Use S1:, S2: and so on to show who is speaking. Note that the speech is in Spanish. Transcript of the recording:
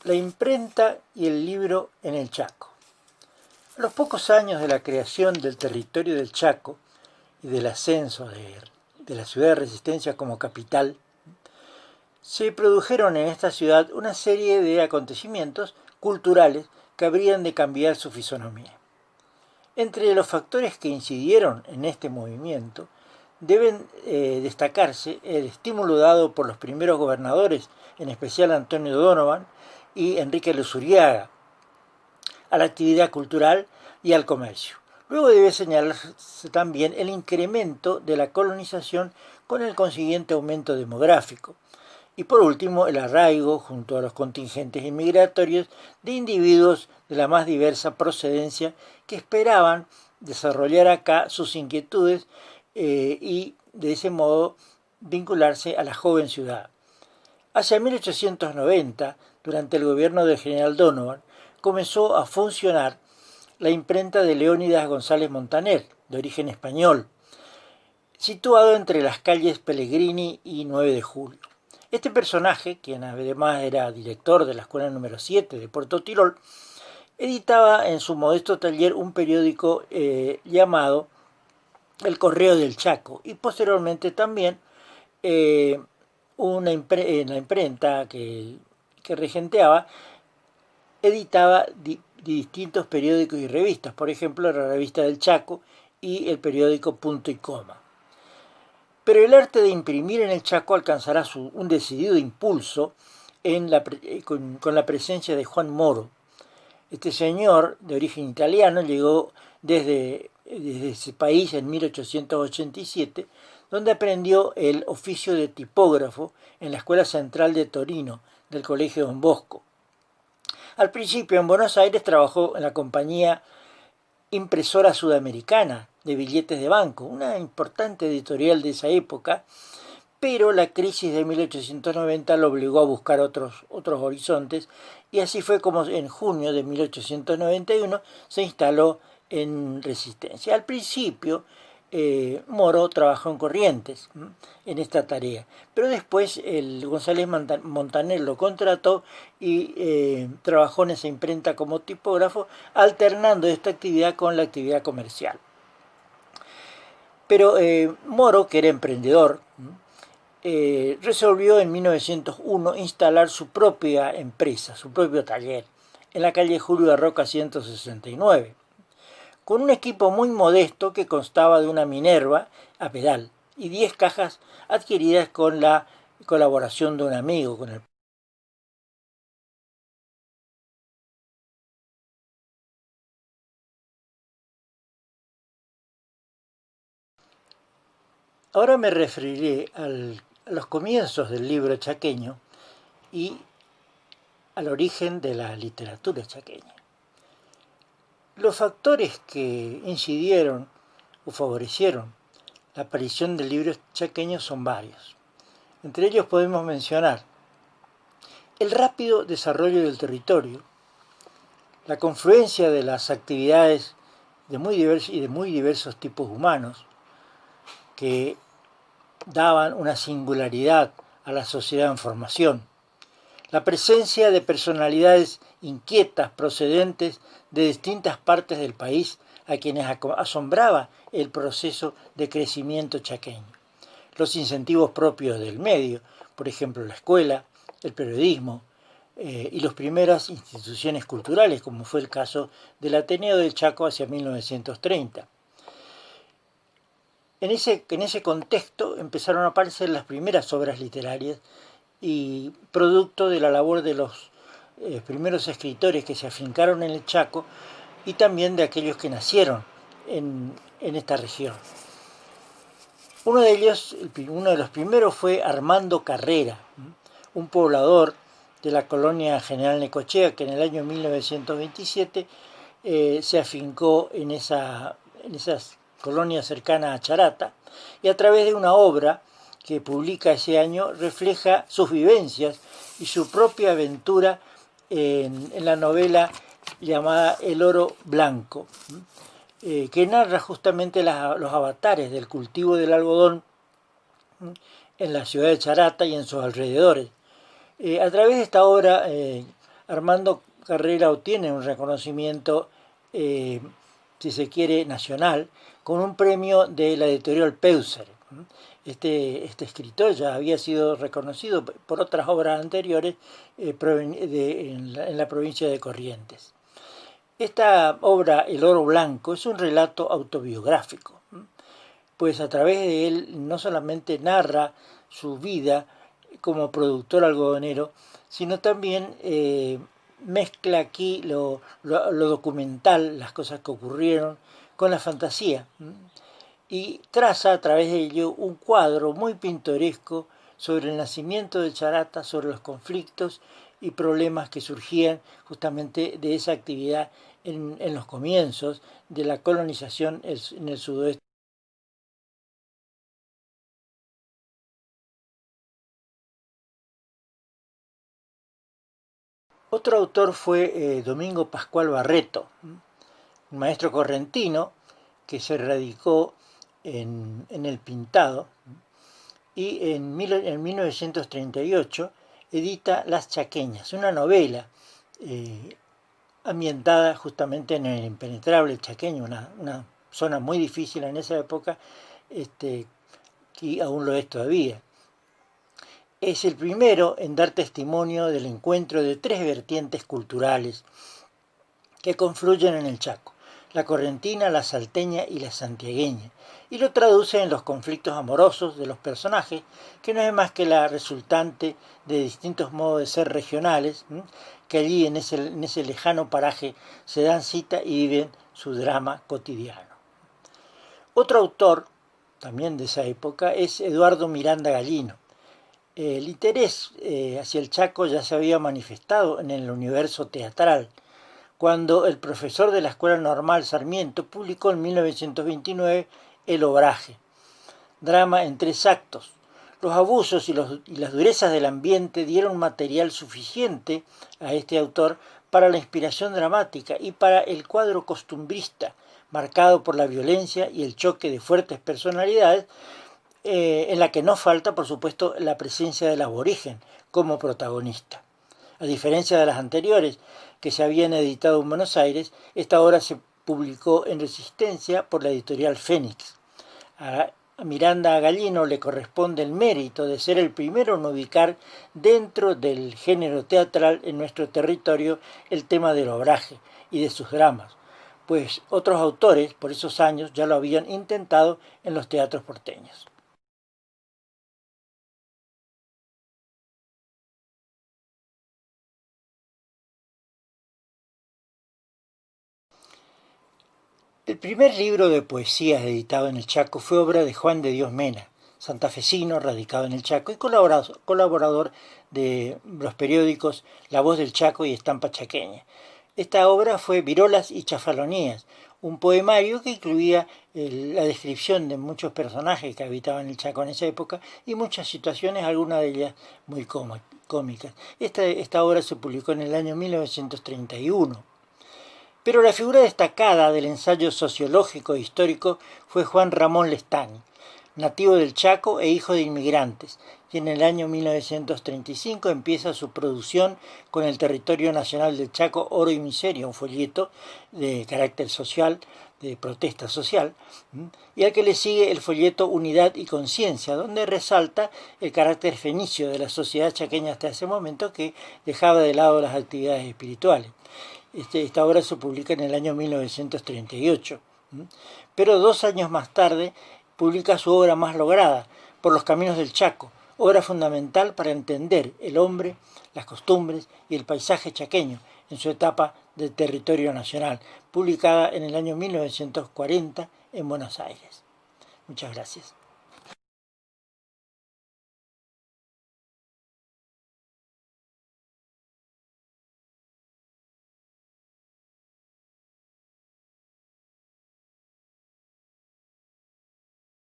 S1: La imprenta y el libro en el Chaco. A los pocos años de la creación del territorio del Chaco y del ascenso de la ciudad de Resistencia como capital, se produjeron en esta ciudad una serie de acontecimientos culturales que habrían de cambiar su fisonomía. Entre los factores que incidieron en este movimiento deben destacarse el estímulo dado por los primeros gobernadores, en especial Antonio Donovan y Enrique Luzuriaga, a la actividad cultural y al comercio. Luego debe señalarse también el incremento de la colonización con el consiguiente aumento demográfico. Y por último, el arraigo, junto a los contingentes inmigratorios, de individuos de la más diversa procedencia que esperaban desarrollar acá sus inquietudes y de ese modo vincularse a la joven ciudad. Hacia 1890, durante el gobierno del general Donovan, comenzó a funcionar la imprenta de Leónidas González Montaner, de origen español, situado entre las calles Pellegrini y 9 de Julio. Este personaje, quien además era director de la escuela número 7 de Puerto Tirol, editaba en su modesto taller un periódico llamado El Correo del Chaco y posteriormente también la imprenta que regenteaba editaba distintos periódicos y revistas, por ejemplo la revista del Chaco y el periódico Punto y Coma. Pero el arte de imprimir en el Chaco alcanzará un decidido impulso con la presencia de Juan Moro. Este señor, de origen italiano, llegó desde ese país en 1887, donde aprendió el oficio de tipógrafo en la Escuela Central de Torino del Colegio Don Bosco. Al principio en Buenos Aires trabajó en la compañía Impresora Sudamericana de Billetes de Banco, una importante editorial de esa época, pero la crisis de 1890 lo obligó a buscar otros horizontes y así fue como en junio de 1891 se instaló en Resistencia. Al principio Moro trabajó en Corrientes en esta tarea, pero después el González Montaner lo contrató y trabajó en esa imprenta como tipógrafo, alternando esta actividad con la actividad comercial. Pero Moro, que era emprendedor, resolvió en 1901 instalar su propia empresa, su propio taller, en la calle Julio de Roca 169, con un equipo muy modesto que constaba de una Minerva a pedal y 10 cajas adquiridas con la colaboración de un amigo, con el Ahora me referiré a los comienzos del libro chaqueño y al origen de la literatura chaqueña. Los factores que incidieron o favorecieron la aparición del libro chaqueño son varios. Entre ellos podemos mencionar el rápido desarrollo del territorio, la confluencia de las actividades de muy diversos tipos humanos que daban una singularidad a la sociedad en formación, la presencia de personalidades inquietas procedentes de distintas partes del país a quienes asombraba el proceso de crecimiento chaqueño, los incentivos propios del medio, por ejemplo la escuela, el periodismo y las primeras instituciones culturales, como fue el caso del Ateneo del Chaco hacia 1930. En ese contexto empezaron a aparecer las primeras obras literarias y producto de la labor de los primeros escritores que se afincaron en el Chaco y también de aquellos que nacieron en esta región. Uno de los primeros fue Armando Carrera, un poblador de la colonia General Necochea que en el año 1927 se afincó en esas colonia cercana a Charata, y a través de una obra que publica ese año refleja sus vivencias y su propia aventura en la novela llamada El Oro Blanco, que narra justamente los avatares del cultivo del algodón en la ciudad de Charata y en sus alrededores. A través de esta obra, Armando Carrera obtiene un reconocimiento, si se quiere, nacional, con un premio de la editorial Peuser. Este escritor ya había sido reconocido por otras obras anteriores en la provincia de Corrientes. Esta obra, El oro blanco, es un relato autobiográfico, pues a través de él no solamente narra su vida como productor algodonero, sino también mezcla aquí lo documental, las cosas que ocurrieron, con la fantasía, y traza a través de ello un cuadro muy pintoresco sobre el nacimiento de Charata, sobre los conflictos y problemas que surgían justamente de esa actividad en los comienzos de la colonización en el sudoeste. Otro autor fue Domingo Pascual Barreto, un maestro correntino que se radicó en el Pintado y en 1938 edita Las Chaqueñas, una novela ambientada justamente en el impenetrable chaqueño, una zona muy difícil en esa época, y aún lo es todavía. Es el primero en dar testimonio del encuentro de tres vertientes culturales que confluyen en el Chaco: la correntina, la salteña y la santiagueña, y lo traduce en los conflictos amorosos de los personajes, que no es más que la resultante de distintos modos de ser regionales, que allí en ese lejano paraje se dan cita y viven su drama cotidiano. Otro autor, también de esa época, es Eduardo Miranda Gallino. El interés hacia el Chaco ya se había manifestado en el universo teatral, cuando el profesor de la Escuela Normal Sarmiento publicó en 1929 El Obraje, drama en 3 actos. Los abusos y las durezas del ambiente dieron material suficiente a este autor para la inspiración dramática y para el cuadro costumbrista, marcado por la violencia y el choque de fuertes personalidades, en la que no falta, por supuesto, la presencia del aborigen como protagonista. A diferencia de las anteriores, que se habían editado en Buenos Aires, esta obra se publicó en Resistencia por la editorial Fénix. A Miranda Gallino le corresponde el mérito de ser el primero en ubicar dentro del género teatral en nuestro territorio el tema del obraje y de sus dramas, pues otros autores por esos años ya lo habían intentado en los teatros porteños. El primer libro de poesías editado en el Chaco fue obra de Juan de Dios Mena, santafesino radicado en el Chaco y colaborador de los periódicos La Voz del Chaco y Estampa Chaqueña. Esta obra fue Virolas y Chafalonías, un poemario que incluía la descripción de muchos personajes que habitaban el Chaco en esa época y muchas situaciones, algunas de ellas muy cómicas. Esta obra se publicó en el año 1931. Pero la figura destacada del ensayo sociológico e histórico fue Juan Ramón Lestani, nativo del Chaco e hijo de inmigrantes, y en el año 1935 empieza su producción con El Territorio Nacional del Chaco, Oro y Miseria, un folleto de carácter social, de protesta social, y al que le sigue el folleto Unidad y Conciencia, donde resalta el carácter fenicio de la sociedad chaqueña hasta ese momento, que dejaba de lado las actividades espirituales. Esta obra se publica en el año 1938, pero 2 años más tarde publica su obra más lograda, Por los Caminos del Chaco, obra fundamental para entender el hombre, las costumbres y el paisaje chaqueño en su etapa de territorio nacional, publicada en el año 1940 en Buenos Aires. Muchas gracias.